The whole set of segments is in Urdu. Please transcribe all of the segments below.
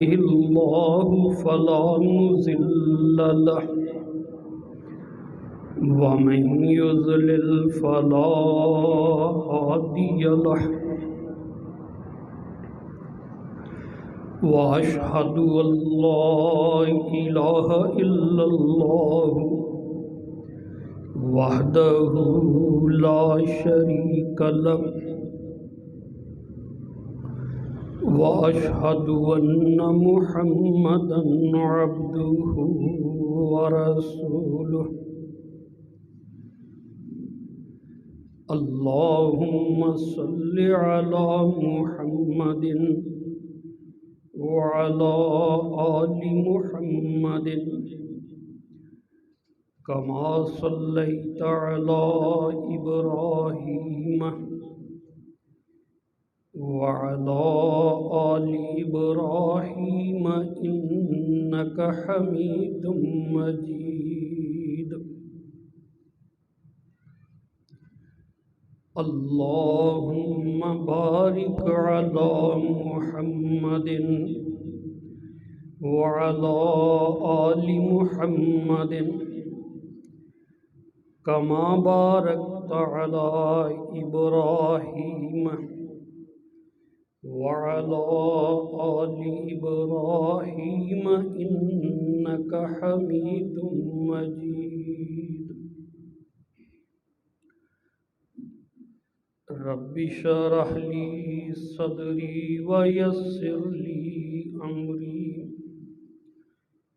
الله فلا مضل له ومن يضلل فلا هادي له وأشهد أن لا إله إلا الله وحده لا شريك له وأشهد أن محمدا عبده ورسوله اللهم صل على محمد وعلى آل محمد كما صليت على إبراهيم وعلى آل إبراهيم إنك حميد مجيد اللهم بارك على محمد وعلى آل محمد كما باركت على إبراهيم وعلى آل إبراهيم إنك حميد مجيد رب اشرح لي صدري ويسر لي أمري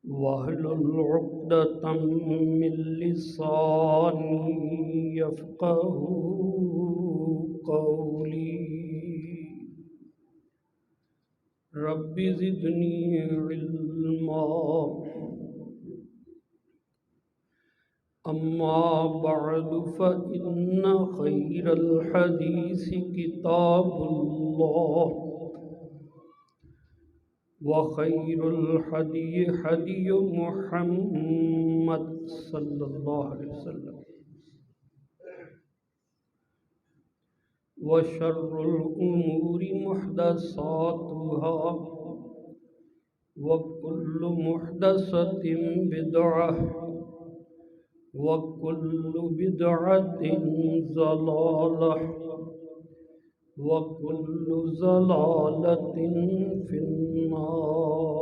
واحلل عقدة من لساني يفقهوا قولي رب زدني علما أما بعد فإن خير الحديث كتاب الله وخير الهدي هدي محمد صلى الله عليه وسلم وشر الأمور محدثاتها وكل محدثة بدعة وكل بدعة ضلالة وكل ضلالة في النار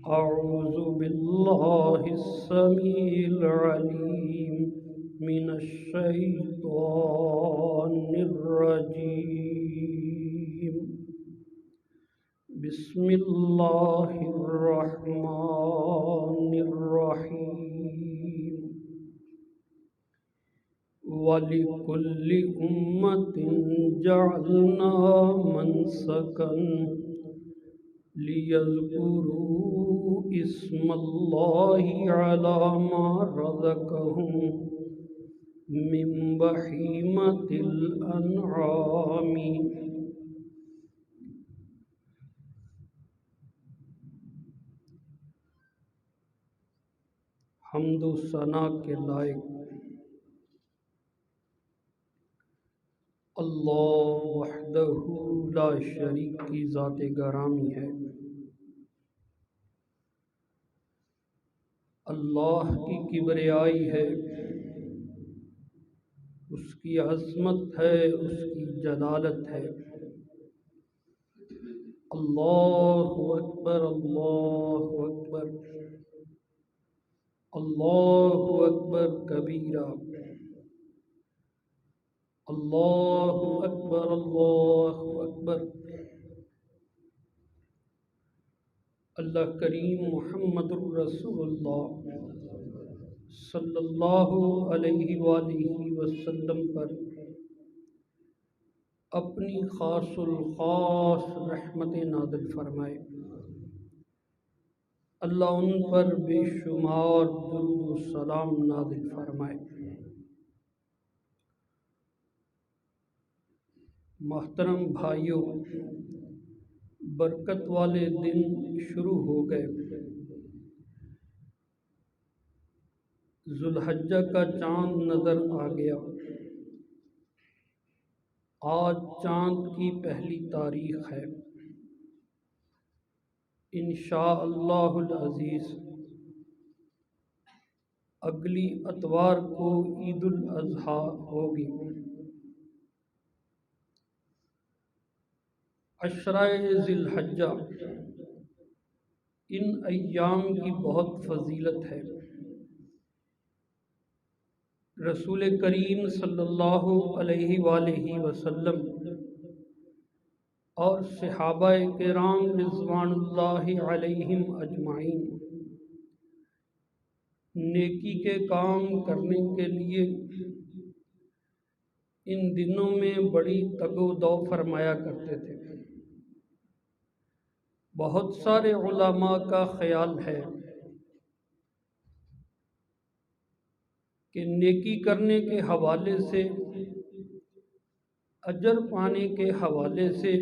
أعوذ بالله السميع العليم من الشيطان الرجيم بسم الله الرحمن الرحيم وَلِكُلِّ أُمَّةٍ جَعَلْنَا مَنسَكًا لِيَذْكُرُوا اسْمَ اللَّهِ عَلَى مَا رَزَقَهُم مِّن بَهِيمَةِ الْأَنْعَامِ حمد و ثنا کے لائق اللہ وحدہ لا شریک کی ذات گرامی ہے۔ اللہ کی کبریائی ہے، اس کی عظمت ہے، اس کی جلالت ہے۔ اللہ اکبر، اللہ اکبر، اللہ اکبر کبیرہ، اللہ اکبر، اللہ اکبر۔ اللہ کریم محمد الرسول اللہ صلی اللہ علیہ وآلہ وسلم پر اپنی خاص الخاص رحمت نازل فرمائے۔ اللہ ان پر بے شمار درود و سلام نازل فرمائے۔ محترم بھائیوں، برکت والے دن شروع ہو گئے۔ ذوالحجہ کا چاند نظر آ گیا۔ آج چاند کی پہلی تاریخ ہے۔ انشاء اللہ العزیز اگلی اتوار کو عید الاضحیٰ ہوگی۔ عشرہ ذی الحجہ ان ایام کی بہت فضیلت ہے۔ رسول کریم صلی اللہ علیہ وآلہ وسلم اور صحابہ کرام رضوان اللہ علیہم اجمعین نیکی کے کام کرنے کے لیے ان دنوں میں بڑی تگ و دو فرمایا کرتے تھے۔ بہت سارے علماء کا خیال ہے کہ نیکی کرنے کے حوالے سے، اجر پانے کے حوالے سے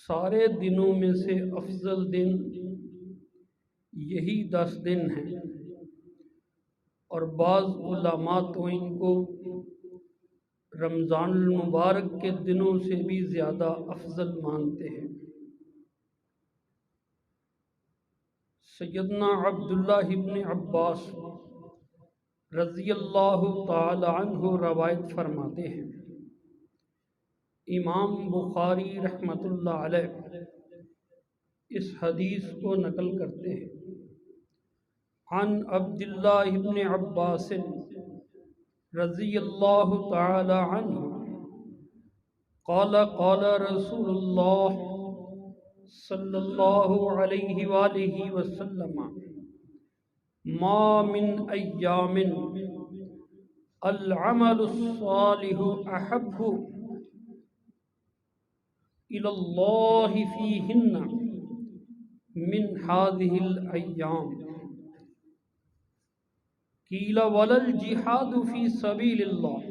سارے دنوں میں سے افضل دن یہی 10 دن ہیں، اور بعض علماء تو ان کو رمضان المبارک کے دنوں سے بھی زیادہ افضل مانتے ہیں۔ سیدنا عبداللہ ابن عباس رضی اللہ تعالی عنہ روایت فرماتے ہیں، امام بخاری رحمۃ اللہ علیہ اس حدیث کو نقل کرتے ہیں، عن عبداللہ ابن عباس رضی اللہ تعالی عنہ قال قال رسول اللہ صلی اللہ علیہ وآلہ وسلم ما من ایام العمل الصالح احب الی اللہ فیہن من هذه الایام قیل ولا الجہاد فی سبیل اللہ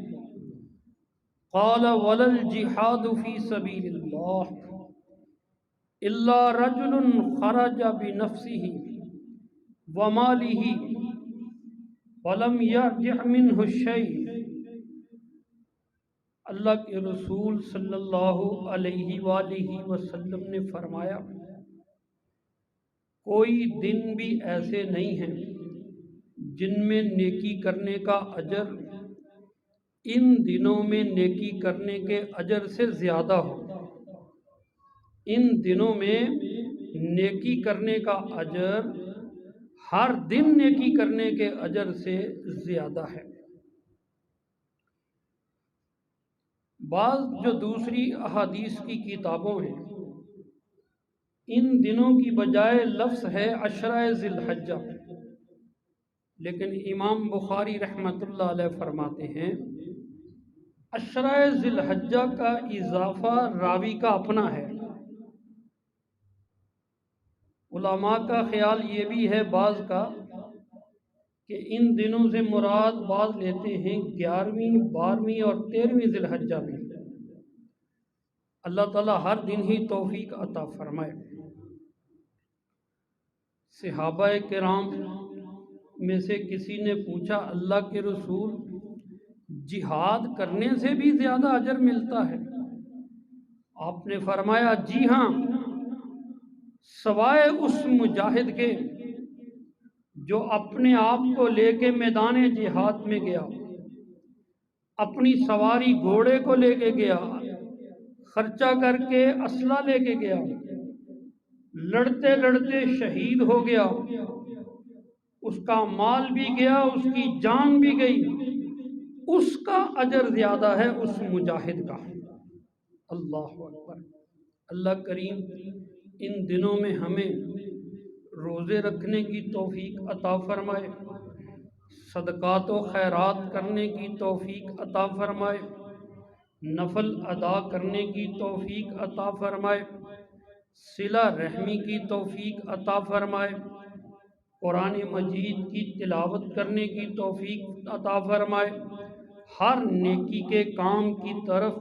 قال ولا الجہاد فی سبیل اللہ الا رجل خرج بنفسه ومالہ ولم یرجع منہ شیء۔ اللہ کے رسول صلی اللہ علیہ وآلہ وسلم نے فرمایا، کوئی دن بھی ایسے نہیں ہیں جن میں نیکی کرنے کا اجر ان دنوں میں نیکی کرنے کے اجر سے زیادہ ہو۔ ان دنوں میں نیکی کرنے کا اجر ہر دن نیکی کرنے کے اجر سے زیادہ ہے۔ بعض جو دوسری احادیث کی کتابوں ہیں ان دنوں کی بجائے لفظ ہے عشرہ ذی الحجہ، لیکن امام بخاری رحمۃ اللہ علیہ فرماتے ہیں عشرہ ذی الحجہ کا اضافہ راوی کا اپنا ہے۔ علماء کا خیال یہ بھی ہے بعض کا کہ ان دنوں سے مراد بعض لیتے ہیں 11ویں، 12ویں اور 13ویں ذی الحجہ میں۔ اللہ تعالیٰ ہر دن ہی توفیق عطا فرمائے۔ صحابہ کرام میں سے کسی نے پوچھا، اللہ کے رسول جہاد کرنے سے بھی زیادہ اجر ملتا ہے؟ آپ نے فرمایا جی ہاں، سوائے اس مجاہد کے جو اپنے آپ کو لے کے میدان جہاد میں گیا، اپنی سواری گھوڑے کو لے کے گیا، خرچہ کر کے اسلحہ لے کے گیا، لڑتے لڑتے شہید ہو گیا، اس کا مال بھی گیا، اس کی جان بھی گئی، اس کا اجر زیادہ ہے اس مجاہد کا۔ اللہ اکبر۔ اللہ کریم ان دنوں میں ہمیں روزے رکھنے کی توفیق عطا فرمائے، صدقات و خیرات کرنے کی توفیق عطا فرمائے، نفل ادا کرنے کی توفیق عطا فرمائے، صلہ رحمی کی توفیق عطا فرمائے، قرآن مجید کی تلاوت کرنے کی توفیق عطا فرمائے، ہر نیکی کے کام کی طرف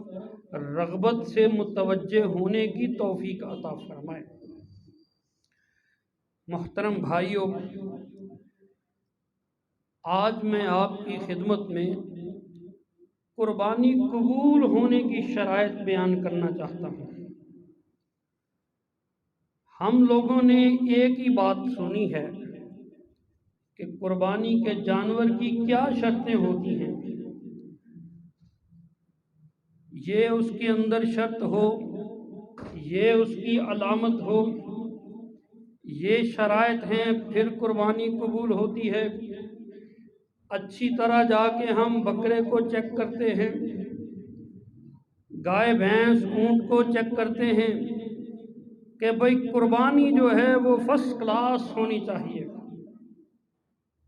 رغبت سے متوجہ ہونے کی توفیق عطا فرمائے۔ محترم بھائیوں، آج میں آپ کی خدمت میں قربانی قبول ہونے کی شرائط بیان کرنا چاہتا ہوں۔ ہم لوگوں نے ایک ہی بات سنی ہے کہ قربانی کے جانور کی کیا شرطیں ہوتی ہیں، یہ اس کے اندر شرط ہو، یہ اس کی علامت ہو، یہ شرائط ہیں، پھر قربانی قبول ہوتی ہے۔ اچھی طرح جا کے ہم بکرے کو چیک کرتے ہیں، گائے بھینس اونٹ کو چیک کرتے ہیں کہ بھئی قربانی جو ہے وہ فرسٹ کلاس ہونی چاہیے۔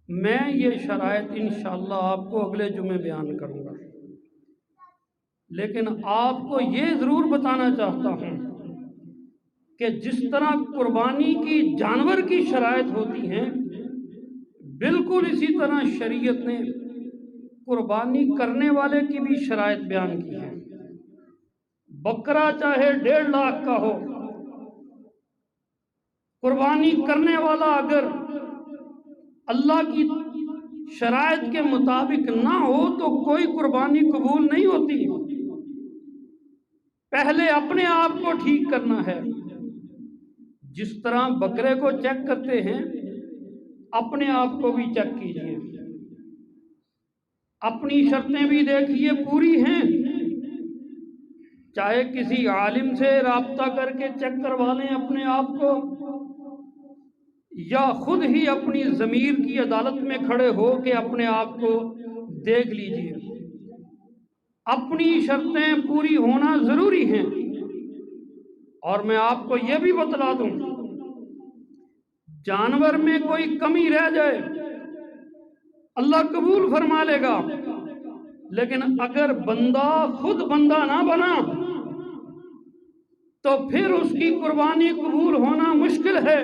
میں یہ شرائط انشاءاللہ آپ کو اگلے جمعے بیان کروں گا، لیکن آپ کو یہ ضرور بتانا چاہتا ہوں کہ جس طرح قربانی کی جانور کی شرائط ہوتی ہیں، بالکل اسی طرح شریعت نے قربانی کرنے والے کی بھی شرائط بیان کی ہے۔ بکرا چاہے 1.5 لاکھ کا ہو، قربانی کرنے والا اگر اللہ کی شرائط کے مطابق نہ ہو تو کوئی قربانی قبول نہیں ہوتی۔ پہلے اپنے آپ کو ٹھیک کرنا ہے، جس طرح بکرے کو چیک کرتے ہیں اپنے آپ کو بھی چیک کیجیے، اپنی شرطیں بھی دیکھیے پوری ہیں، چاہے کسی عالم سے رابطہ کر کے چیک کروا لیں اپنے آپ کو، یا خود ہی اپنی ضمیر کی عدالت میں کھڑے ہو کے اپنے آپ کو دیکھ لیجیے۔ اپنی شرطیں پوری ہونا ضروری ہیں، اور میں آپ کو یہ بھی بتلا دوں، جانور میں کوئی کمی رہ جائے اللہ قبول فرما لے گا، لیکن اگر بندہ خود بندہ نہ بنا تو پھر اس کی قربانی قبول ہونا مشکل ہے۔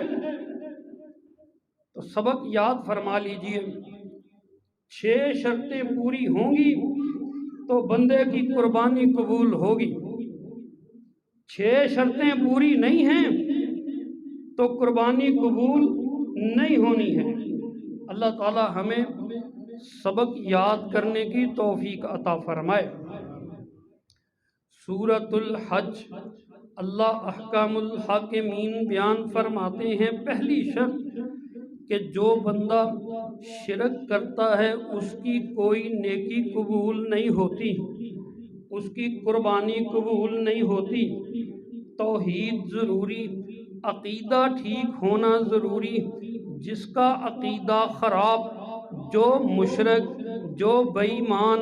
تو سبق یاد فرما لیجئے، 6 شرطیں پوری ہوں گی تو بندے کی قربانی قبول ہوگی، 6 شرطیں پوری نہیں ہیں تو قربانی قبول نہیں ہونی ہے۔ اللہ تعالی ہمیں سبق یاد کرنے کی توفیق عطا فرمائے۔ سورۃ الحج، اللہ احکام الحاکمین بیان فرماتے ہیں، پہلی شرط کہ جو بندہ شرک کرتا ہے اس کی کوئی نیکی قبول نہیں ہوتی، اس کی قربانی قبول نہیں ہوتی۔ توحید ضروری، عقیدہ ٹھیک ہونا ضروری۔ جس کا عقیدہ خراب، جو مشرک، جو بے ایمان،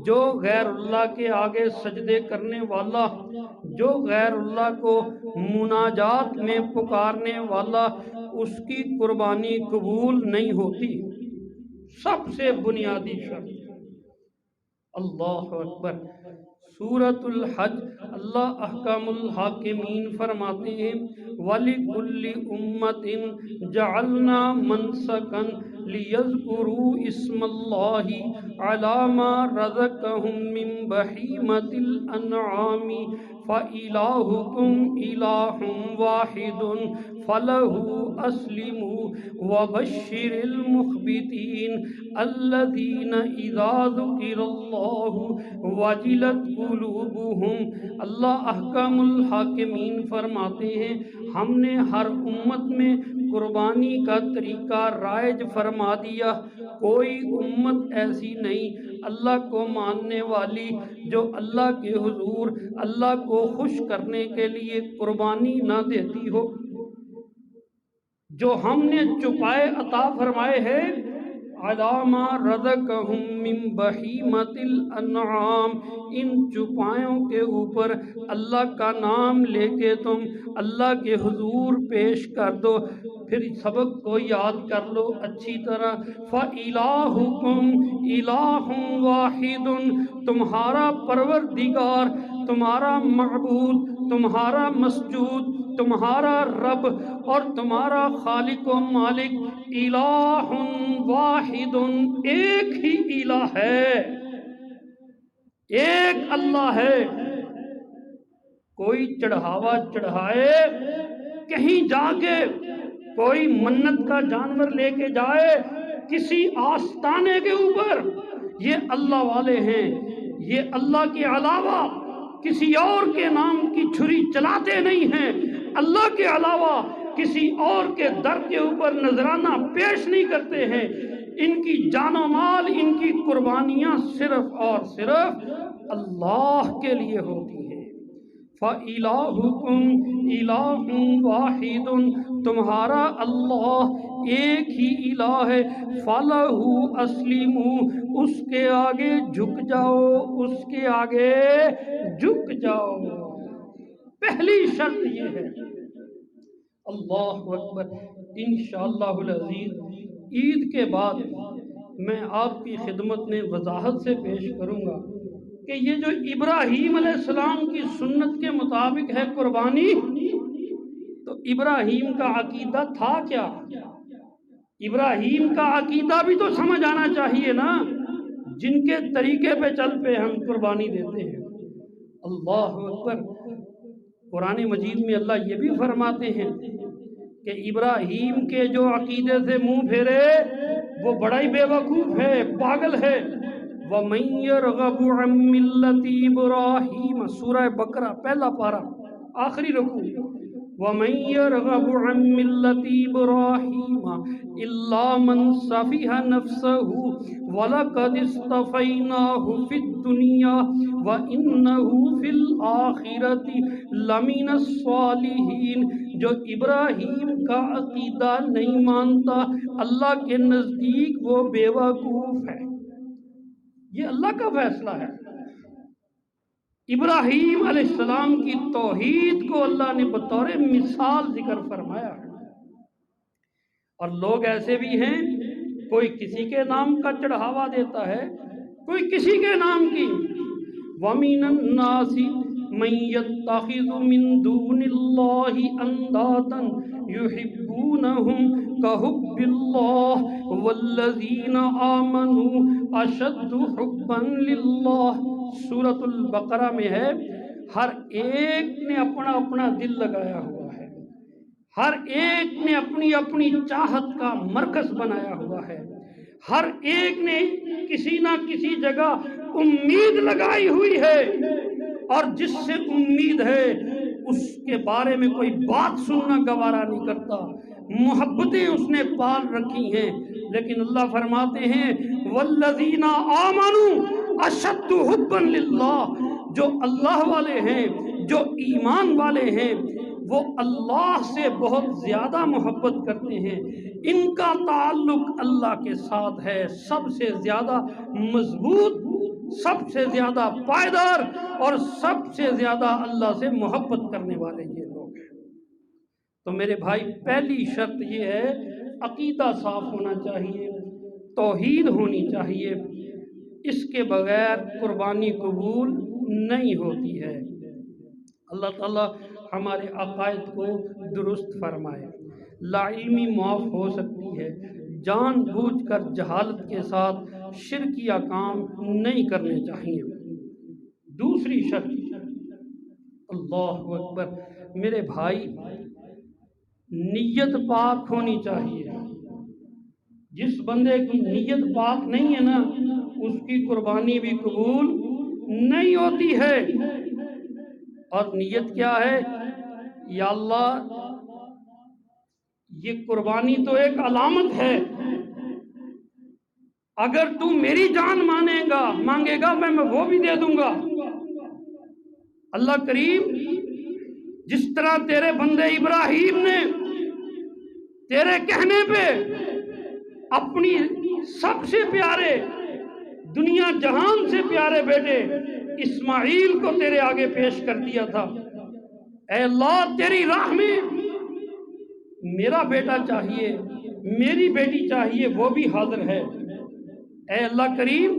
جو غیر اللہ کے آگے سجدے کرنے والا، جو غیر اللہ کو مناجات میں پکارنے والا، اس کی قربانی قبول نہیں ہوتی۔ سب سے بنیادی شرط۔ اللہ اکبر۔ سورۃ الحج، اللہ احکام الحاکمین فرماتے ہیں، وَلِكُلِّ أُمَّةٍ جَعَلْنَا مَنسَكًا لِيَذْكُرُوا اسْمَ اللَّهِ عَلَى مَا رَزَقَهُم مِّن بَهِيمَةِ الْأَنْعَامِ فَإِلَٰهُكُمْ إِلَٰهٌ وَاحِدٌ فَلَهُ أَسْلِمُوا وَبَشِّرِ الْمُخْبِتِينَ الَّذِينَ إِذَا ذُكِرَ اللَّهُ وَجِلَتْ قُلُوبُهُمْ۔ اللہ احکام الحاکمین فرماتے ہیں، ہم نے ہر امت میں قربانی کا طریقہ رائج فرما دیا۔ کوئی امت ایسی نہیں اللہ کو ماننے والی جو اللہ کے حضور اللہ کو خوش کرنے کے لیے قربانی نہ دیتی ہو۔ جو ہم نے چھپائے عطا فرمائے ہیں، عَلَىٰ مَا رَزَقَهُم مِّن بَهِيمَةِ الْأَنْعَامِ، ان چوپایوں کے اوپر اللہ کا نام لے کے تم اللہ کے حضور پیش کر دو۔ پھر سبق کو یاد کر لو اچھی طرح، فَإِلَٰهُكُمْ إِلَٰهٌ وَاحِدٌ، تمہارا پروردگار، تمہارا معبود، تمہارا مسجود، تمہارا رب اور تمہارا خالق و مالک الہ واحد، ایک ہی الہ ہے، ایک اللہ ہے۔ کوئی چڑھاوا چڑھائے، کہیں جا کے کوئی منت کا جانور لے کے جائے کسی آستانے کے اوپر، یہ اللہ والے ہیں، یہ اللہ کے علاوہ کسی اور کے نام کی چھری چلاتے نہیں ہیں۔ اللہ کے علاوہ کسی اور کے در کے اوپر نذرانہ پیش نہیں کرتے ہیں، ان کی جان و مال، ان کی قربانیاں صرف اور صرف اللہ کے لیے ہوتی ہیں۔ فَإِلَٰهُكُمْ إِلَٰهٌ وَاحِدٌ، تمہارا اللہ ایک ہی الہ ہے۔ فَلَهُ أَسْلِمُوا، اس کے آگے جھک جاؤ، اس کے آگے جھک جاؤ۔ پہلی شرط یہ ہے۔ اللہ اکبر۔ انشاءاللہ العزیز عید کے بعد میں آپ کی خدمت میں وضاحت سے پیش کروں گا کہ یہ جو ابراہیم علیہ السلام کی سنت کے مطابق ہے قربانی، تو ابراہیم کا عقیدہ تھا کیا؟ ابراہیم کا عقیدہ بھی تو سمجھ آنا چاہیے نا، جن کے طریقے پہ چل پہ ہم قربانی دیتے ہیں۔ اللہ اکبر۔ قرآن مجید میں اللہ یہ بھی فرماتے ہیں کہ ابراہیم کے جو عقیدے سے منہ پھیرے وہ بڑا ہی بے وقوف ہے، پاگل ہے۔ وَمَن يَرْغَبُ عَن مِّلَّةِ إِبْرَاهِيمَ، سورہ بقرہ پہلا پارہ آخری رکوع۔ وَمَن يَرْغَبُ عَن مِّلَّةِ إِبْرَاهِيمَ إِلَّا مَن سَفِهَ نَفْسَهُ وَلَقَدِ اصْطَفَيْنَاهُ فِي الدُّنْيَا وَإِنَّهُ فِي الْآخِرَةِ لَمِنَ الصَّالِحِينَ، جو ابراہیم کا عقیدہ نہیں مانتا اللہ کے نزدیک وہ بے وقوف ہے۔ یہ اللہ کا فیصلہ ہے۔ ابراہیم علیہ السلام کی توحید کو اللہ نے بطور مثال ذکر فرمایا ہے۔ اور لوگ ایسے بھی ہیں، کوئی کسی کے نام کا چڑھاوا دیتا ہے، کوئی کسی کے نام کی۔ وَمِنَ النَّاسِ مَن يَتَّخِذُ مِن دُونِ اللَّهِ أَندَادًا يُحِبُّونَهُمْ كَحُبِّ اللَّهِ وَالَّذِينَ آمَنُوا أَشَدُّ حُبًّا لِلَّهِ، سورۃ البقرہ میں ہے۔ ہر ایک نے اپنا اپنا دل لگایا ہوا ہے، ہر ایک نے اپنی اپنی چاہت کا مرکز بنایا ہوا ہے، ہر ایک نے کسی نہ کسی جگہ امید لگائی ہوئی ہے، اور جس سے امید ہے اس کے بارے میں کوئی بات سننا گوارا نہیں کرتا، محبتیں اس نے پال رکھی ہیں۔ لیکن اللہ فرماتے ہیں والذین آمنوا اشد حبا للہ، جو اللہ والے ہیں، جو ایمان والے ہیں، وہ اللہ سے بہت زیادہ محبت کرتے ہیں، ان کا تعلق اللہ کے ساتھ ہے، سب سے زیادہ مضبوط، سب سے زیادہ پائیدار، اور سب سے زیادہ اللہ سے محبت کرنے والے یہ لوگ ہیں۔ تو میرے بھائی، پہلی شرط یہ ہے عقیدہ صاف ہونا چاہیے، توحید ہونی چاہیے، اس کے بغیر قربانی قبول نہیں ہوتی ہے۔ اللہ تعالیٰ ہمارے عقائد کو درست فرمائے۔ لا علمی معاف ہو سکتی ہے، جان بوجھ کر جہالت کے ساتھ شرکیہ کام نہیں کرنے چاہیے۔ دوسری شرط، اللہ اکبر، میرے بھائی، نیت پاک ہونی چاہیے۔ جس بندے کی نیت پاک نہیں ہے نا، اس کی قربانی بھی قبول نہیں ہوتی ہے۔ اور نیت کیا ہے؟ یا اللہ، یہ قربانی تو ایک علامت ہے، اگر تو میری جان مانگے گا میں وہ بھی دے دوں گا۔ اللہ کریم، جس طرح تیرے بندے ابراہیم نے تیرے کہنے پہ اپنی سب سے پیارے، دنیا جہان سے پیارے بیٹے اسماعیل کو تیرے آگے پیش کر دیا تھا، اے اللہ، تیری راہ میں میرا بیٹا چاہیے، میری بیٹی چاہیے، وہ بھی حاضر ہے۔ اے اللہ کریم،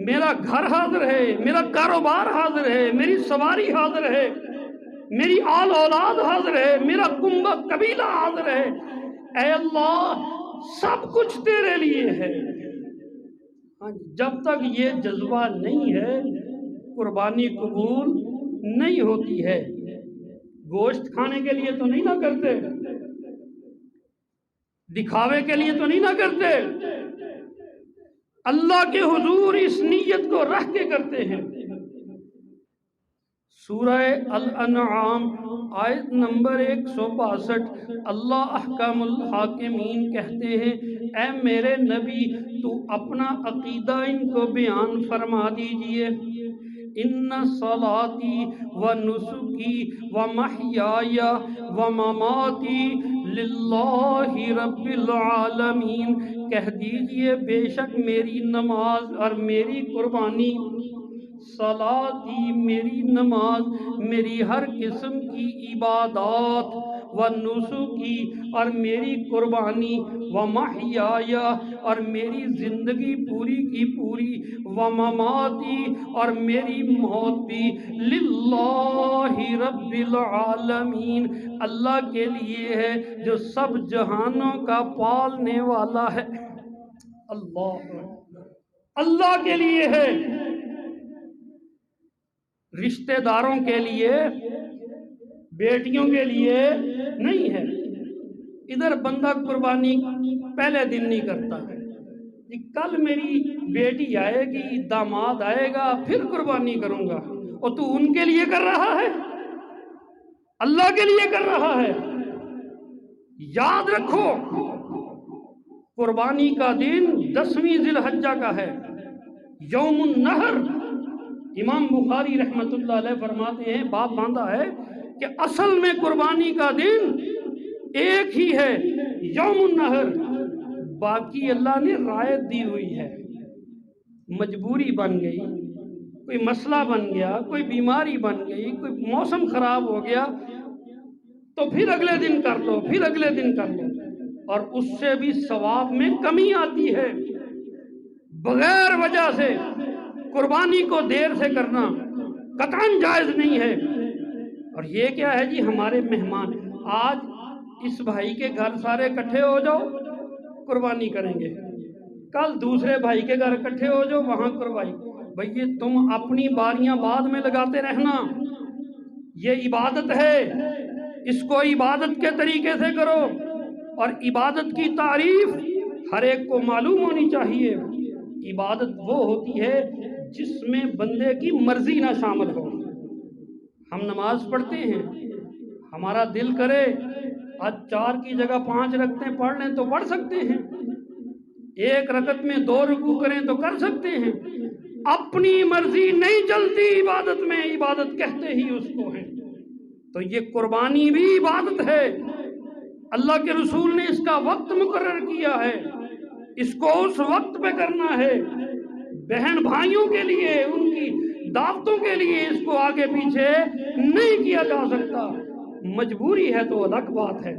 میرا گھر حاضر ہے، میرا کاروبار حاضر ہے، میری سواری حاضر ہے، میری آل اولاد حاضر ہے، میرا کنبہ قبیلہ حاضر ہے۔ اے اللہ، سب کچھ تیرے لیے ہے۔ جب تک یہ جذبہ نہیں ہے، قربانی قبول نہیں ہوتی ہے۔ گوشت کھانے کے لیے تو نہیں نہ کرتے، دکھاوے کے لیے تو نہیں نہ کرتے، اللہ کے حضور اس نیت کو رکھ کے کرتے ہیں۔ سورہ الانعام آیت نمبر 162، اللہ احکم الحاکمین کہتے ہیں اے میرے نبی تو اپنا عقیدہ ان کو بیان فرما دیجئے، ان صلاتی و نسکی و محیای و مماتی للہ رب العالمین، کہہ دیجئے بے شک میری نماز اور میری قربانی، صلاتی میری نماز، میری ہر قسم کی عبادات، و نسکی اور میری قربانی، و محیای اور میری زندگی پوری کی پوری، و مماتی اور میری موت بھی، للہ رب العالمین اللہ کے لیے ہے جو سب جہانوں کا پالنے والا ہے۔ اللہ کے لیے ہے، رشتہ داروں کے لیے، بیٹیوں کے لیے نہیں ہے۔ ادھر بندہ قربانی پہلے دن نہیں کرتا ہے کہ کل میری بیٹی آئے گی، داماد آئے گا، پھر قربانی کروں گا، اور تو ان کے لیے کر رہا ہے، اللہ کے لیے کر رہا ہے۔ یاد رکھو قربانی کا دن 10ویں ذی الحجہ کا ہے، یوم النحر۔ امام بخاری رحمت اللہ علیہ فرماتے ہیں، باب باندھا ہے کہ اصل میں قربانی کا دن ایک ہی ہے، یوم النحر، باقی اللہ نے رعایت دی ہوئی ہے۔ مجبوری بن گئی، کوئی مسئلہ بن گیا، کوئی بیماری بن گئی، کوئی موسم خراب ہو گیا تو پھر اگلے دن کر لو، پھر اگلے دن کر لو، اور اس سے بھی ثواب میں کمی آتی ہے۔ بغیر وجہ سے قربانی کو دیر سے کرنا قطعاً جائز نہیں ہے۔ اور یہ کیا ہے جی، ہمارے مہمان، آج اس بھائی کے گھر سارے اکٹھے ہو جاؤ قربانی کریں گے، کل دوسرے بھائی کے گھر اکٹھے ہو جاؤ وہاں قربانی۔ بھئی تم اپنی باریاں بعد میں لگاتے رہنا، یہ عبادت ہے، اس کو عبادت کے طریقے سے کرو، اور عبادت کی تعریف ہر ایک کو معلوم ہونی چاہیے۔ عبادت وہ ہوتی ہے جس میں بندے کی مرضی نہ شامل ہو۔ ہم نماز پڑھتے ہیں، ہمارا دل کرے آج 4 کی جگہ 5 رکعتیں پڑھ لیں تو پڑھ سکتے ہیں، 1 رکعت میں 2 رکوع کریں تو کر سکتے ہیں۔ اپنی مرضی نہیں چلتی عبادت میں، عبادت کہتے ہی اس کو ہے۔ تو یہ قربانی بھی عبادت ہے، اللہ کے رسول نے اس کا وقت مقرر کیا ہے، اس کو اس وقت پہ کرنا ہے۔ بہن بھائیوں کے لیے، ان کی دعوتوں کے لیے اس کو آگے پیچھے نہیں کیا جا سکتا۔ مجبوری ہے تو الگ بات ہے۔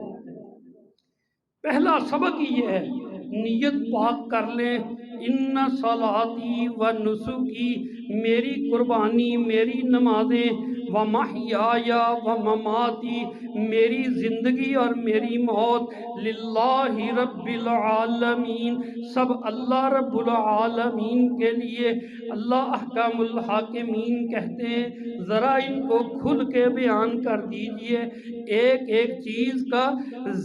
پہلا سبق یہ ہے، نیت پاک کر لیں، ان صلاتی و نسکی، میری قربانی، میری نمازیں، و محیای و مماتی، میری زندگی اور میری موت، للہ رب العالمین، سب اللہ رب العالمین کے لیے۔ اللہ احکام الحاکمین کہتے ہیں ذرا ان کو کھل کے بیان کر دیجئے، ایک ایک چیز کا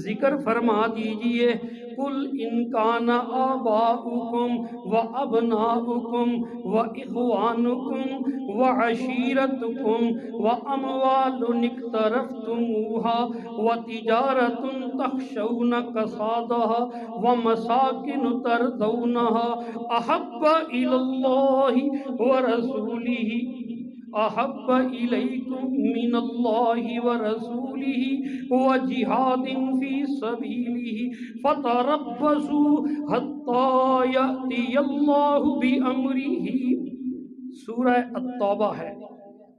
ذکر فرما دیجئے۔ قل ان کان آباؤکم و ابناؤکم و اخوانکم و عشیرتکم و اموال اقترفتموها و تجارت تخشون کسادها و مساکن ترضونها احب الی اللہ و رسولہ، احب الیکم من اللہ ورسولہ وجہاد فی سبیلہ فتربصوا حتی یأتی اللہ بامرہ۔ سورہ التوبہ ہے۔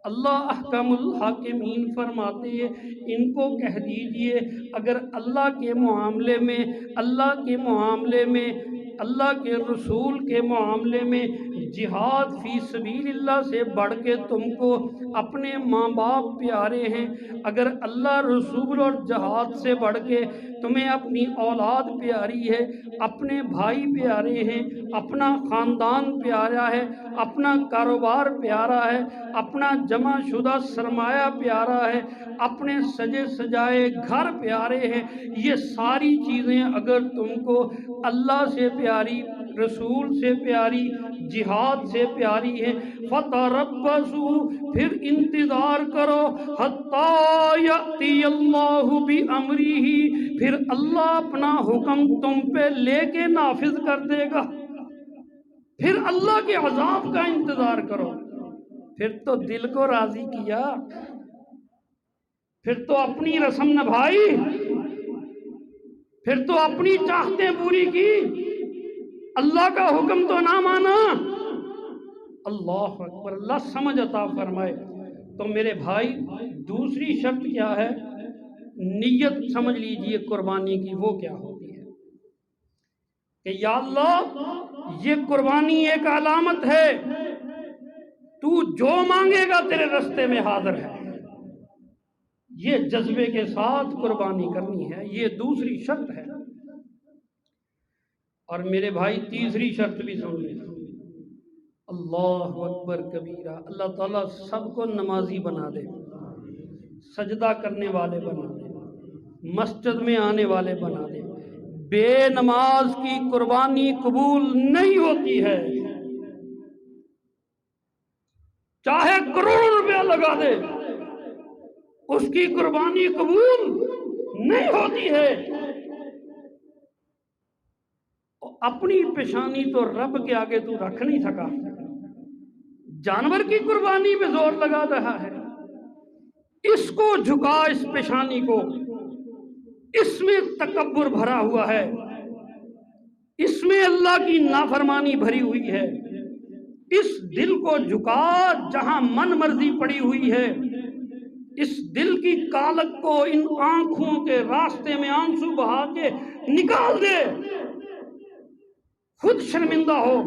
اللہ احکم الحاکمین فرماتے ہیں ان کو کہہ دیجئے اگر اللہ کے معاملے میں، اللہ کے معاملے میں، اللہ کے رسول کے معاملے میں جہاد فی سبیل اللہ سے بڑھ کے تم کو اپنے ماں باپ پیارے ہیں، اگر اللہ رسول اور جہاد سے بڑھ کے تمہیں اپنی اولاد پیاری ہے، اپنے بھائی پیارے ہیں، اپنا خاندان پیارا ہے، اپنا کاروبار پیارا ہے، اپنا جمع شدہ سرمایہ پیارا ہے، اپنے سجے سجائے گھر پیارے ہیں، یہ ساری چیزیں اگر تم کو اللہ سے پیاری رسول سے پیاری، جہاد سے پیاری ہے۔ فتربصوا، پھر انتظار کرو، حتی یأتی اللہ بامرہ، پھر اللہ اپنا حکم تم پہ لے کے نافذ کر دے گا۔ پھر اللہ کے عذاب کا انتظار کرو۔ پھر تو دل کو راضی کیا، پھر تو اپنی رسم نبھائی، پھر تو اپنی چاہتیں پوری کی، اللہ کا حکم تو نہ مانا۔ اللہ اکبر، اللہ سمجھ عطا فرمائے۔ تو میرے بھائی دوسری شرط کیا ہے؟ نیت سمجھ لیجئے قربانی کی وہ کیا ہوتی ہے کہ یا اللہ یہ قربانی ایک علامت ہے، تو جو مانگے گا تیرے رستے میں حاضر ہے۔ یہ جذبے کے ساتھ قربانی کرنی ہے، یہ دوسری شرط ہے۔ اور میرے بھائی تیسری شرط بھی سن لیں، اللہ اکبر کبیرہ، اللہ تعالیٰ سب کو نمازی بنا دے، سجدہ کرنے والے بنا دے، مسجد میں آنے والے بنا دے۔ بے نماز کی قربانی قبول نہیں ہوتی ہے، چاہے کروڑ روپیہ لگا دے اس کی قربانی قبول نہیں ہوتی ہے۔ اپنی پیشانی تو رب کے آگے تو رکھ نہیں سکا، جانور کی قربانی میں زور لگا رہا ہے۔ اس کو جھکا، اس پیشانی کو، اس میں تکبر بھرا ہوا ہے، اس میں اللہ کی نافرمانی بھری ہوئی ہے۔ اس دل کو جھکا جہاں من مرضی پڑی ہوئی ہے، اس دل کی کالک کو ان آنکھوں کے راستے میں آنسو بہا کے نکال دے، خود شرمندہ ہو،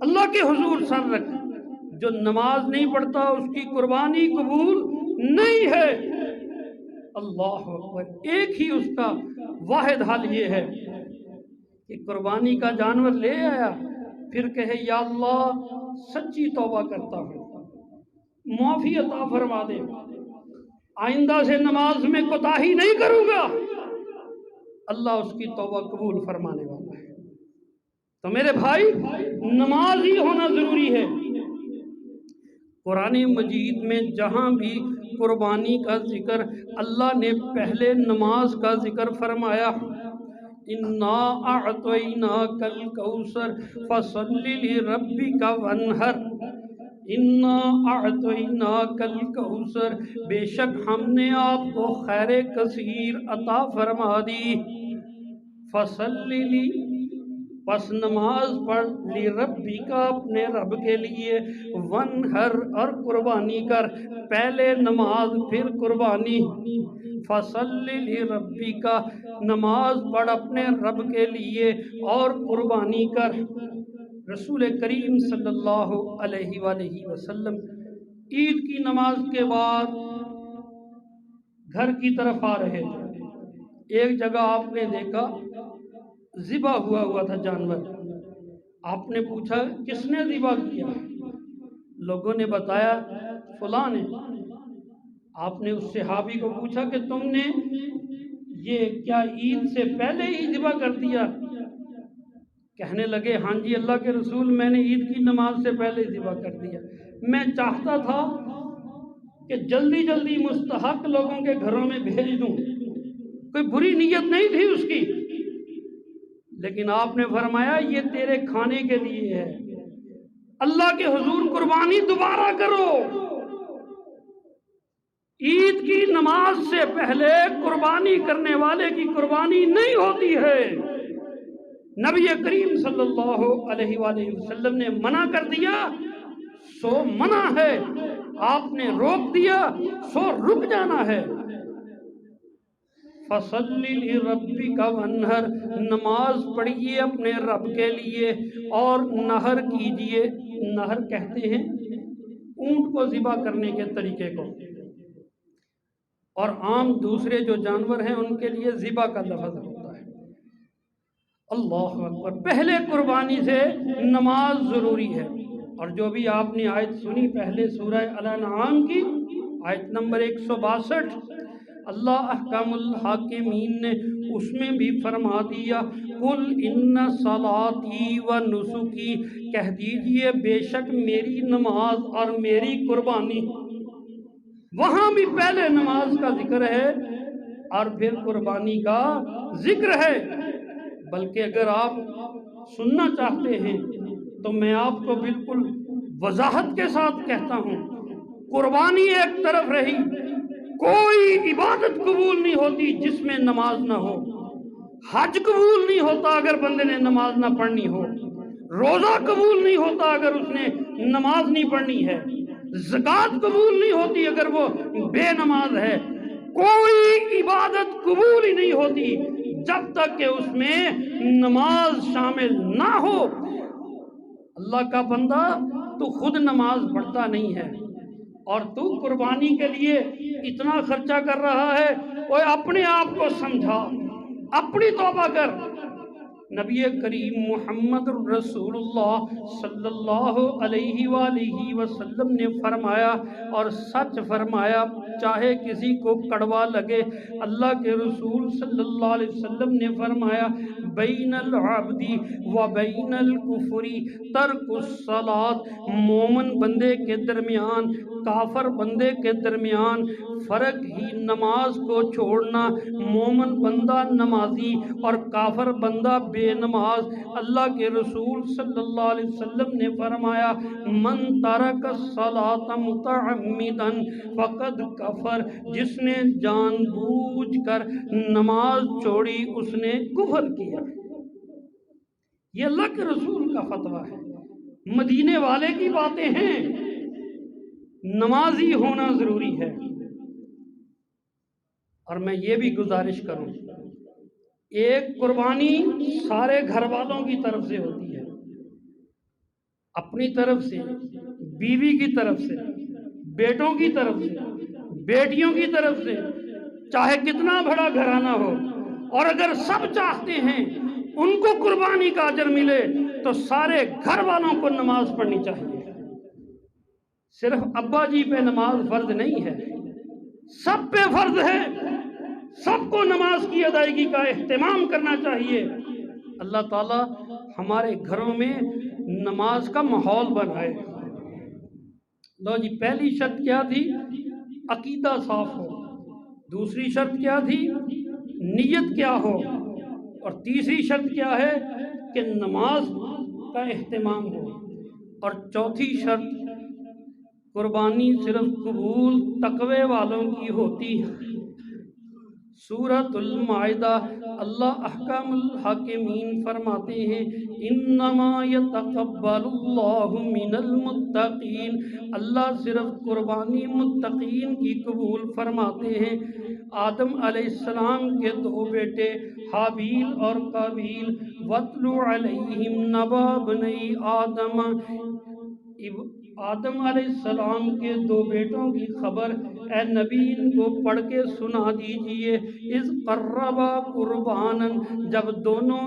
اللہ کے حضور سر رکھ۔ جو نماز نہیں پڑھتا اس کی قربانی قبول نہیں ہے۔ اللہ اکبر، ایک ہی اس کا واحد حل یہ ہے کہ قربانی کا جانور لے آیا، پھر کہے یا اللہ سچی توبہ کرتا ہوں، معافی عطا فرما دے، آئندہ سے نماز میں کوتاہی نہیں کروں گا۔ اللہ اس کی توبہ قبول فرمانے والا ہے۔ تو میرے بھائی نماز ہی ہونا ضروری ہے۔ قرآن مجید میں جہاں بھی قربانی کا ذکر اللہ نے پہلے نماز کا ذکر فرمایا، اِنَّا أَعْطَيْنَاكَ الْكَوْثَرَ فَصَلِّ لِرَبِّكَ وَانْحَرْ، اِنَّا أَعْطَيْنَاكَ الْكَوْثَرَ، بے شک ہم نے آپ کو خیر کثیر عطا فرما دی۔ فَصَلِّ لِي، پس نماز پڑھ، لِرَبِّكَ، اپنے رب کے لیے، وَانْحَرْ، اور قربانی کر، پہلے نماز پھر قربانی۔ فَصَلِّ لِرَبِّكَ، نماز پڑھ اپنے رب کے لیے اور قربانی کر۔ رسول کریم صلی اللہ علیہ وآلہ وسلم عید کی نماز کے بعد گھر کی طرف آ رہے تھے، ایک جگہ آپ نے دیکھا ذبح ہوا تھا جانور۔ آپ نے پوچھا کس نے ذبح کیا؟ لوگوں نے بتایا فلاں نے۔ آپ نے اس صحابی کو پوچھا کہ تم نے یہ کیا عید سے پہلے ہی ذبح کر دیا؟ کہنے لگے ہاں جی اللہ کے رسول، میں نے عید کی نماز سے پہلے ذبح کر دیا، میں چاہتا تھا کہ جلدی جلدی مستحق لوگوں کے گھروں میں بھیج دوں، کوئی بری نیت نہیں تھی اس کی، لیکن آپ نے فرمایا یہ تیرے کھانے کے لیے ہے، اللہ کے حضور قربانی دوبارہ کرو۔ عید کی نماز سے پہلے قربانی کرنے والے کی قربانی نہیں ہوتی ہے۔ نبی کریم صلی اللہ علیہ وآلہ وسلم نے منع کر دیا سو منع ہے، آپ نے روک دیا سو رک جانا ہے۔ فَصَلِّ لِرَبِّكَ وَانْحَرْ، نماز پڑھیے اپنے رب کے لیے اور نہر کیجئے۔ نہر کہتے ہیں اونٹ کو ذبح کرنے کے طریقے کو، اور عام دوسرے جو جانور ہیں ان کے لیے ذبح کا لفظ ہوتا ہے۔ اللہ اکبر، پہلے قربانی سے نماز ضروری ہے۔ اور جو بھی آپ نے آیت سنی پہلے سورہ الانعام کی آیت نمبر 162، اللہ احکم الحاکمین نے اس میں بھی فرما دیا قل ان صلاتی و نسکی، کہہ دیجئے بے شک میری نماز اور میری قربانی، وہاں بھی پہلے نماز کا ذکر ہے اور پھر قربانی کا ذکر ہے۔ بلکہ اگر آپ سننا چاہتے ہیں تو میں آپ کو بالکل وضاحت کے ساتھ کہتا ہوں، قربانی ایک طرف رہی، کوئی عبادت قبول نہیں ہوتی جس میں نماز نہ ہو، حج قبول نہیں ہوتا اگر بندے نے نماز نہ پڑھنی ہو، روزہ قبول نہیں ہوتا اگر اس نے نماز نہیں پڑھنی ہے، زکوٰۃ قبول نہیں ہوتی اگر وہ بے نماز ہے، کوئی عبادت قبول ہی نہیں ہوتی جب تک کہ اس میں نماز شامل نہ ہو۔ اللہ کا بندہ تو خود نماز پڑھتا نہیں ہے اور تو قربانی کے لیے اتنا خرچہ کر رہا ہے، وہ اپنے آپ کو سمجھا، اپنی توبہ کر۔ نبی کریم محمد رسول اللہ صلی اللہ علیہ وآلہ وسلم نے فرمایا اور سچ فرمایا، چاہے کسی کو کڑوا لگے، اللہ کے رسول صلی اللہ علیہ وسلم نے فرمایا بین العبد و بین الکفر ترک الصلاۃ، مومن بندے کے درمیان کافر بندے کے درمیان فرق ہی نماز کو چھوڑنا، مومن بندہ نمازی اور کافر بندہ بے نماز۔ اللہ کے رسول صلی اللہ علیہ وسلم نے فرمایا من ترک الصلاۃ متعمدا فقد کفر، جس نے جان بوجھ کر نماز چھوڑی اس نے کفر کیا۔ یہ اللہ کے رسول کا فتویٰ ہے، مدینے والے کی باتیں ہیں۔ نمازی ہونا ضروری ہے۔ اور میں یہ بھی گزارش کروں، ایک قربانی سارے گھر والوں کی طرف سے ہوتی ہے، اپنی طرف سے، بیوی کی طرف سے، بیٹوں کی طرف سے، بیٹیوں کی طرف سے، چاہے کتنا بڑا گھرانہ ہو، اور اگر سب چاہتے ہیں ان کو قربانی کا اجر ملے تو سارے گھر والوں کو نماز پڑھنی چاہیے۔ صرف ابا جی پہ نماز فرض نہیں ہے، سب پہ فرض ہے، سب کو نماز کی ادائیگی کا اہتمام کرنا چاہیے۔ اللہ تعالی ہمارے گھروں میں نماز کا ماحول بنائے۔ لو جی، پہلی شرط کیا تھی؟ عقیدہ صاف ہو۔ دوسری شرط کیا تھی؟ نیت کیا ہو۔ اور تیسری شرط کیا ہے؟ کہ نماز کا اہتمام ہو۔ اور چوتھی شرط، قربانی صرف قبول تقوی والوں کی ہوتی ہے۔ سورۃ المائدہ اللہ احکام الحاکمین فرماتے ہیں انما یتقبل اللہ من المتقین، اللہ صرف قربانی متقین کی قبول فرماتے ہیں۔ آدم علیہ السلام کے دو بیٹے حابیل اور قابیل، وَاتْلُ عَلَيْهِمْ نَبَأَ ابْنَيْ آدم، آدم علیہ السلام کے دو بیٹوں کی خبر اے نبی ان کو پڑھ کے سنا دیجئے۔ اذ قربا قربانا، جب دونوں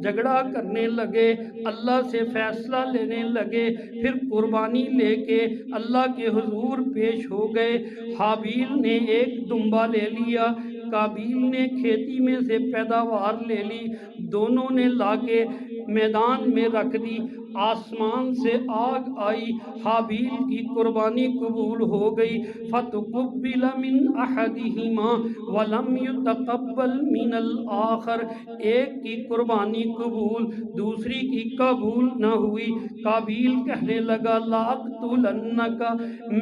جھگڑا کرنے لگے، اللہ سے فیصلہ لینے لگے، پھر قربانی لے کے اللہ کے حضور پیش ہو گئے۔ حابیل نے ایک دمبا لے لیا، قابیل نے کھیتی میں سے پیداوار لے لی، دونوں نے لا کے میدان میں رکھ دی۔ آسمان سے آگ آئی، حابیل کی قربانی قبول ہو گئی۔ فتقبل من احدہما ولم یتقبل من الآخر، ایک کی قربانی قبول دوسری کی قبول نہ ہوئی۔ قابیل کہنے لگا لاقتلنک،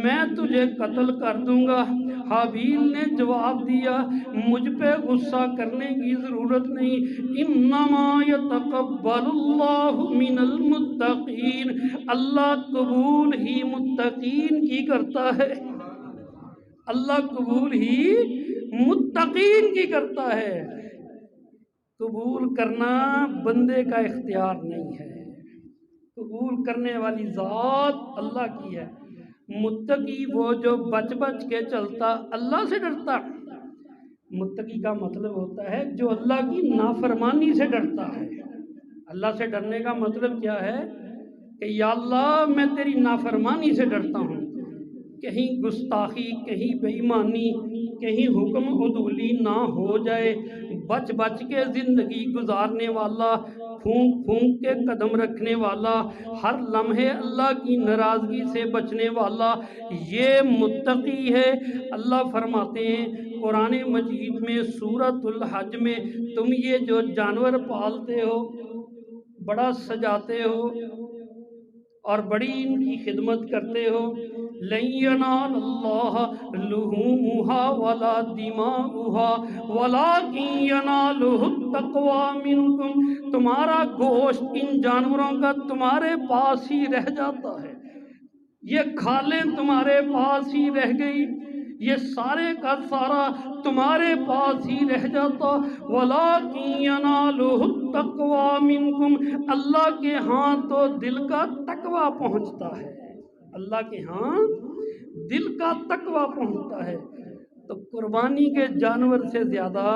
میں تجھے قتل کر دوں گا۔ حابیل نے جواب دیا مجھ پہ غصہ کرنے کی ضرورت نہیں، انما یتقبل اللہ من المتقین، اللہ قبول ہی متقین کی کرتا ہے، اللہ قبول ہی متقین کی کرتا ہے۔ قبول کرنا بندے کا اختیار نہیں ہے، قبول کرنے والی ذات اللہ کی ہے۔ متقی وہ جو بچ بچ کے چلتا، اللہ سے ڈرتا۔ متقی کا مطلب ہوتا ہے جو اللہ کی نافرمانی سے ڈرتا ہے۔ اللہ سے ڈرنے کا مطلب کیا ہے؟ کہ یا اللہ میں تیری نافرمانی سے ڈرتا ہوں، کہیں گستاخی، کہیں بے ایمانی، کہیں حکم عدولی نہ ہو جائے، بچ بچ کے زندگی گزارنے والا، پھونک پھونک کے قدم رکھنے والا، ہر لمحے اللہ کی ناراضگی سے بچنے والا، یہ متقی ہے۔ اللہ فرماتے ہیں قرآن مجید میں سورۃ الحج میں، تم یہ جو جانور پالتے ہو، بڑا سجاتے ہو اور بڑی ان کی خدمت کرتے ہو، لَن يَنَالَ اللَّهَ لُحُومُهَا وَلَا دِمَاؤُهَا وَلَٰكِن يَنَالُهُ التَّقْوَىٰ مِنكُمْ، تمہارا گوشت ان جانوروں کا تمہارے پاس ہی رہ جاتا ہے، یہ کھالیں تمہارے پاس ہی رہ گئی، یہ سارے کا سارا تمہارے پاس ہی رہ جاتا، وَلَٰكِن يَنَالُهُ التَّقْوَىٰ مِنكُمْ، اللہ کے ہاں تو دل کا تقویٰ پہنچتا ہے، اللہ کے ہاں دل کا تقویٰ پہنچتا ہے۔ تو قربانی کے جانور سے زیادہ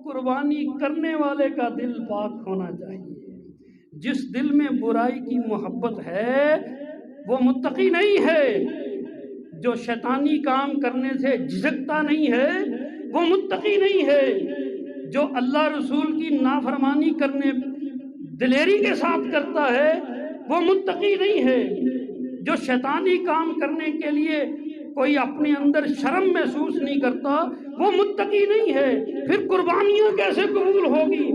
قربانی کرنے والے کا دل پاک ہونا چاہیے۔ جس دل میں برائی کی محبت ہے وہ متقی نہیں ہے، جو شیطانی کام کرنے سے جھجکتا نہیں ہے وہ متقی نہیں ہے، جو اللہ رسول کی نافرمانی کرنے دلیری کے ساتھ کرتا ہے وہ متقی نہیں ہے، جو شیطانی کام کرنے کے لیے کوئی اپنے اندر شرم محسوس نہیں کرتا وہ متقی نہیں ہے۔ پھر قربانیاں کیسے قبول ہوگی؟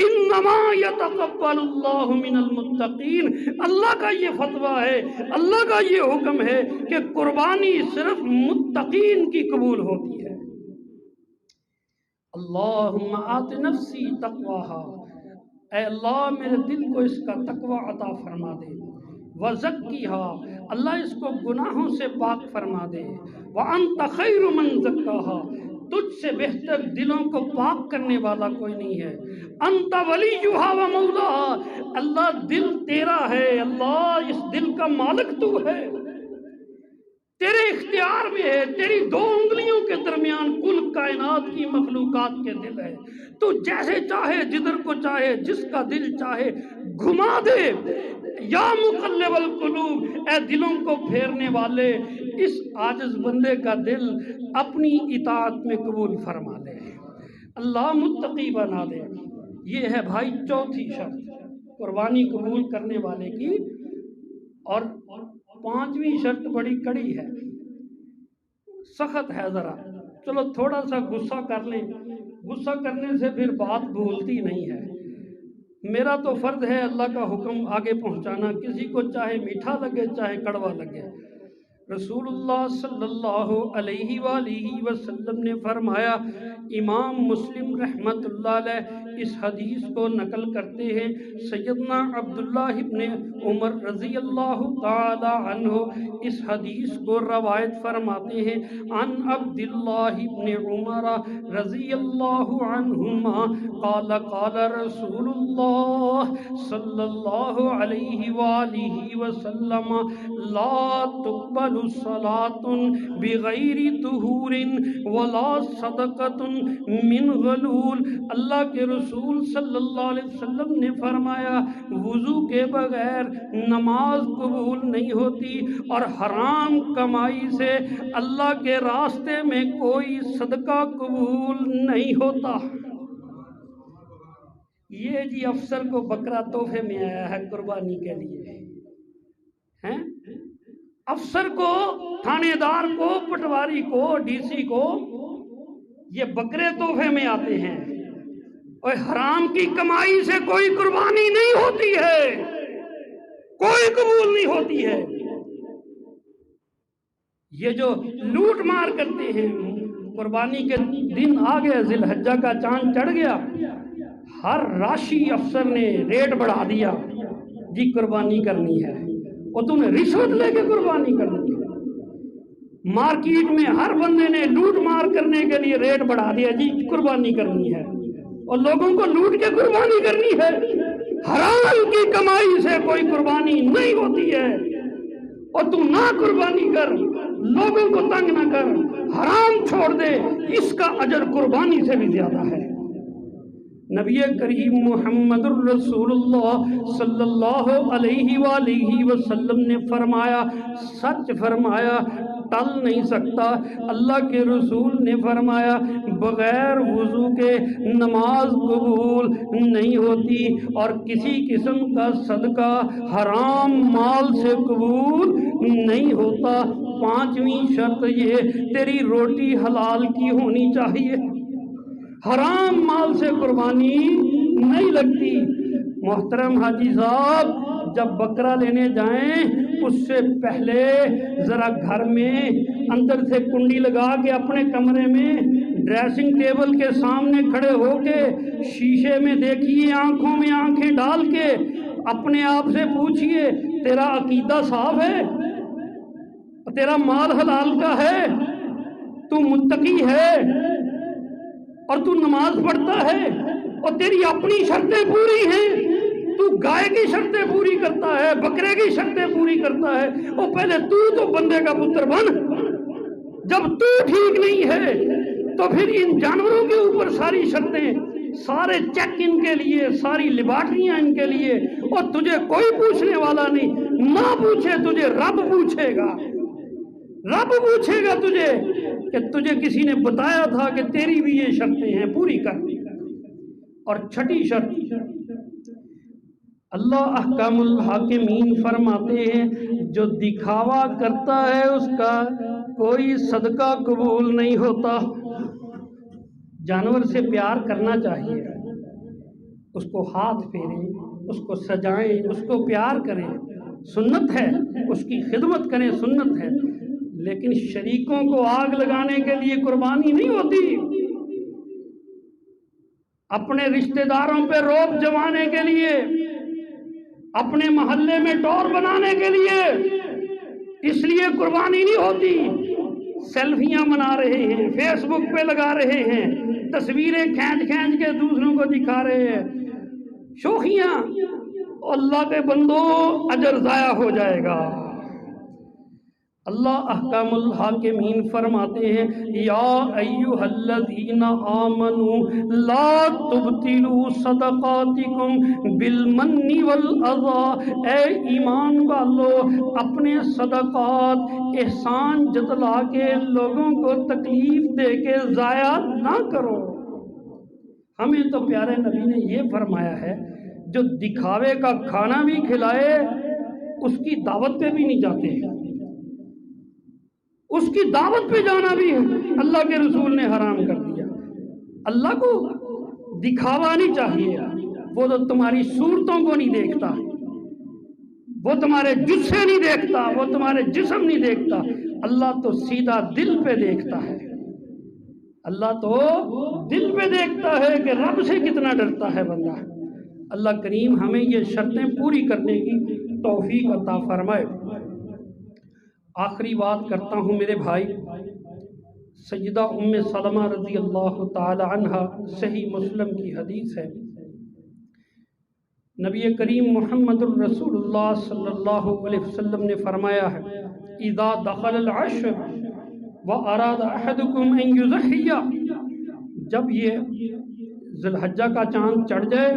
انما یتقبل اللہ من المتقین، اللہ کا یہ فتویٰ ہے، اللہ کا یہ حکم ہے کہ قربانی صرف متقین کی قبول ہوتی ہے۔ اللہم آت نفسی تقواہا، اے اللہ میرے دل کو اس کا تقوی عطا فرما دے، وزکیہا، اللہ اس کو گناہوں سے پاک فرما دے، وانت خیر من زکاہا، تجھ سے بہتر دلوں کو پاک کرنے والا کوئی نہیں ہے، انت ولیہا و مولاہا، اللہ دل تیرا ہے، اللہ اس دل کا مالک تو ہے، تیرے اختیار میں ہے، تیری دو انگلیوں کے درمیان کل کائنات کی مخلوقات کے دل ہے، تو جیسے چاہے جدھر کو چاہے جس کا دل چاہے گھما دے، یا مقلب القلوب، اے دلوں کو پھیرنے والے، اس عاجز بندے کا دل اپنی اطاعت میں قبول فرما لے، اللہ متقی بنا دے۔ یہ ہے بھائی چوتھی شرط قربانی قبول کرنے والے کی، اور پانچویں شرط بڑی کڑی ہے، سخت ہے ذرا، چلو تھوڑا سا غصہ کر لیں، غصہ کرنے سے پھر بات بھولتی نہیں ہے۔ میرا تو فرض ہے اللہ کا حکم آگے پہنچانا، کسی کو چاہے میٹھا لگے چاہے کڑوا لگے۔ رسول اللہ صلی اللہ علیہ وآلہ وسلم نے فرمایا، امام مسلم رحمت اللہ علیہ اس حدیث کو نقل کرتے ہیں، سیدنا عبداللہ ابن عمر رضی اللہ تعالی عنہ اس حدیث کو روایت فرماتے ہیں، عن عبداللہ ابن عمر رضی اللہ عنہما قال قال رسول اللہ صلی اللہ علیہ وآلہ وسلم لا تقبل صلاة بغیر طہور ولا صدقة من غلول، اللہ کے رسول صلی اللہ علیہ وسلم نے فرمایا وضو کے بغیر نماز قبول نہیں ہوتی، اور حرام کمائی سے اللہ کے راستے میں کوئی صدقہ قبول نہیں ہوتا۔ یہ جی افسر کو بکرا تحفے میں آیا ہے قربانی کے لیے، ہیں افسر کو، تھانے دار کو، پٹواری کو، ڈی سی کو یہ بکرے تحفے میں آتے ہیں، اور حرام کی کمائی سے کوئی قربانی نہیں ہوتی ہے، کوئی قبول نہیں ہوتی ہے۔ یہ جو لوٹ مار کرتے ہیں، قربانی کے دن آ گیا، ذی الحجہ کا چاند چڑھ گیا، ہر راشی افسر نے ریٹ بڑھا دیا، جی قربانی کرنی ہے، اور تم نے رشوت لے کے قربانی کرنی ہے۔ مارکیٹ میں ہر بندے نے لوٹ مار کرنے کے لیے ریٹ بڑھا دیا، جی قربانی کرنی ہے، اور لوگوں کو لوٹ کے قربانی کرنی ہے۔ حرام کی کمائی سے کوئی قربانی نہیں ہوتی ہے، اور تو نہ قربانی کر، لوگوں کو تنگ نہ کر، حرام چھوڑ دے، اس کا اجر قربانی سے بھی زیادہ ہے۔ نبی کریم محمد الرسول اللہ صلی اللہ علیہ وآلہ وسلم نے فرمایا، سچ فرمایا، ٹل نہیں سکتا۔ اللہ کے رسول نے فرمایا بغیر وضو کے نماز قبول نہیں ہوتی، اور کسی قسم کا صدقہ حرام مال سے قبول نہیں ہوتا۔ پانچویں شرط یہ تیری روٹی حلال کی ہونی چاہیے، حرام مال سے قربانی نہیں لگتی۔ محترم حاجی صاحب، جب بکرا لینے جائیں اس سے پہلے ذرا گھر میں اندر سے کنڈی لگا کے اپنے کمرے میں ڈریسنگ ٹیبل کے سامنے کھڑے ہو کے شیشے میں دیکھیے، آنکھوں میں آنکھیں ڈال کے اپنے آپ سے پوچھئے تیرا عقیدہ صاف ہے، تیرا مال حلال کا ہے، تو متقی ہے اور تو نماز پڑھتا ہے اور تیری اپنی شرطیں پوری ہیں، تو گائے کی شرطیں پوری کرتا ہے، بکرے کی شرطیں پوری کرتا ہے، اور پہلے تو بندے کا پتر بن۔ جب تو ٹھیک نہیں ہے تو پھر ان جانوروں کے اوپر ساری شرطیں، سارے چیک ان کے لیے، ساری لیبارٹریاں ان کے لیے، اور تجھے کوئی پوچھنے والا نہیں، نہ پوچھے تجھے رب پوچھے گا، رب پوچھے گا تجھے کہ تجھے کسی نے بتایا تھا کہ تیری بھی یہ شرطیں ہیں، پوری کر۔ اور چھٹی شرط، اللہ احکم الحاکمین فرماتے ہیں جو دکھاوا کرتا ہے اس کا کوئی صدقہ قبول نہیں ہوتا۔ جانور سے پیار کرنا چاہیے، اس کو ہاتھ پھیریں، اس کو سجائیں، اس کو پیار کریں، سنت ہے، اس کی خدمت کریں، سنت ہے، لیکن شریکوں کو آگ لگانے کے لیے قربانی نہیں ہوتی، اپنے رشتہ داروں پہ روب جمانے کے لیے، اپنے محلے میں ٹور بنانے کے لیے، اس لیے قربانی نہیں ہوتی۔ سیلفیاں بنا رہے ہیں، فیس بک پہ لگا رہے ہیں، تصویریں کھینچ کھینچ کے دوسروں کو دکھا رہے ہیں، شوخیاں، اللہ کے بندو اجر ضائع ہو جائے گا۔ اللہ احکام الحاکمین فرماتے ہیں یا ایھا الذین آمنوا لا تبطلوا صدقاتکم بالمن والاذی، اے ایمان والو اپنے صدقات احسان جتلا کے لوگوں کو تکلیف دے کے ضائع نہ کرو۔ ہمیں تو پیارے نبی نے یہ فرمایا ہے جو دکھاوے کا کھانا بھی کھلائے اس کی دعوت پہ بھی نہیں جاتے، اس کی دعوت پہ جانا بھی اللہ کے رسول نے حرام کر دیا۔ اللہ کو دکھاوا نہیں چاہیے، وہ تو تمہاری صورتوں کو نہیں دیکھتا، وہ تمہارے جسے نہیں دیکھتا، وہ تمہارے جسم نہیں دیکھتا، اللہ تو سیدھا دل پہ دیکھتا ہے۔ اللہ تو دل پہ دیکھتا ہے کہ رب سے کتنا ڈرتا ہے بندہ۔ اللہ کریم ہمیں یہ شرطیں پوری کرنے کی توفیق عطا فرمائے۔ آخری بات کرتا ہوں میرے بھائی، سیدہ ام سلمہ رضی اللہ تعالی عنہا، صحیح مسلم کی حدیث ہے، نبی کریم محمد الرسول اللہ صلی اللہ علیہ وسلم نے فرمایا ہے اذا دخل العشر واراد احدکم ان یضحی، جب یہ ذی الحجہ کا چاند چڑھ جائے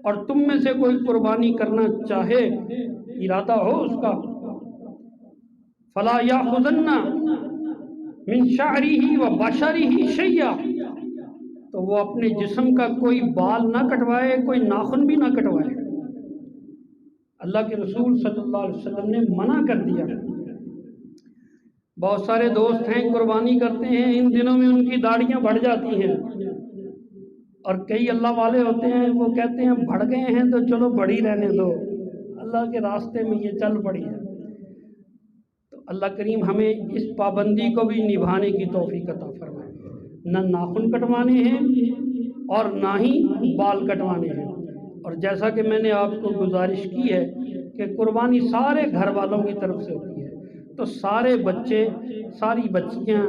اور تم میں سے کوئی قربانی کرنا چاہے، ارادہ ہو اس کا، فلا یاخذن من شعرہ وبشرہ شیئا، تو وہ اپنے جسم کا کوئی بال نہ کٹوائے، کوئی ناخن بھی نہ کٹوائے۔ اللہ کے رسول صلی اللہ علیہ وسلم نے منع کر دیا۔ بہت سارے دوست ہیں قربانی کرتے ہیں، ان دنوں میں ان کی داڑھیاں بڑھ جاتی ہیں، اور کئی اللہ والے ہوتے ہیں وہ کہتے ہیں بڑھ گئے ہیں تو چلو بڑھی رہنے دو، اللہ کے راستے میں یہ چل پڑی ہے۔ تو اللہ کریم ہمیں اس پابندی کو بھی نبھانے کی توفیق عطا فرمائے، نہ ناخن کٹوانے ہیں اور نہ ہی بال کٹوانے ہیں۔ اور جیسا کہ میں نے آپ کو گزارش کی ہے کہ قربانی سارے گھر والوں کی طرف سے ہوتی ہے، تو سارے بچے، ساری بچیاں،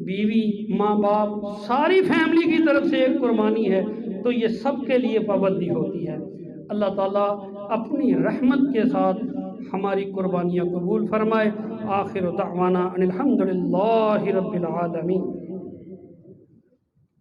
بیوی، ماں باپ، ساری فیملی کی طرف سے ایک قربانی ہے، تو یہ سب کے لیے پابندی ہوتی ہے۔ اللہ تعالیٰ اپنی رحمت کے ساتھ ہماری قربانیاں قبول فرمائے۔ آخر دعوانا ان الحمد للہ رب العالمین۔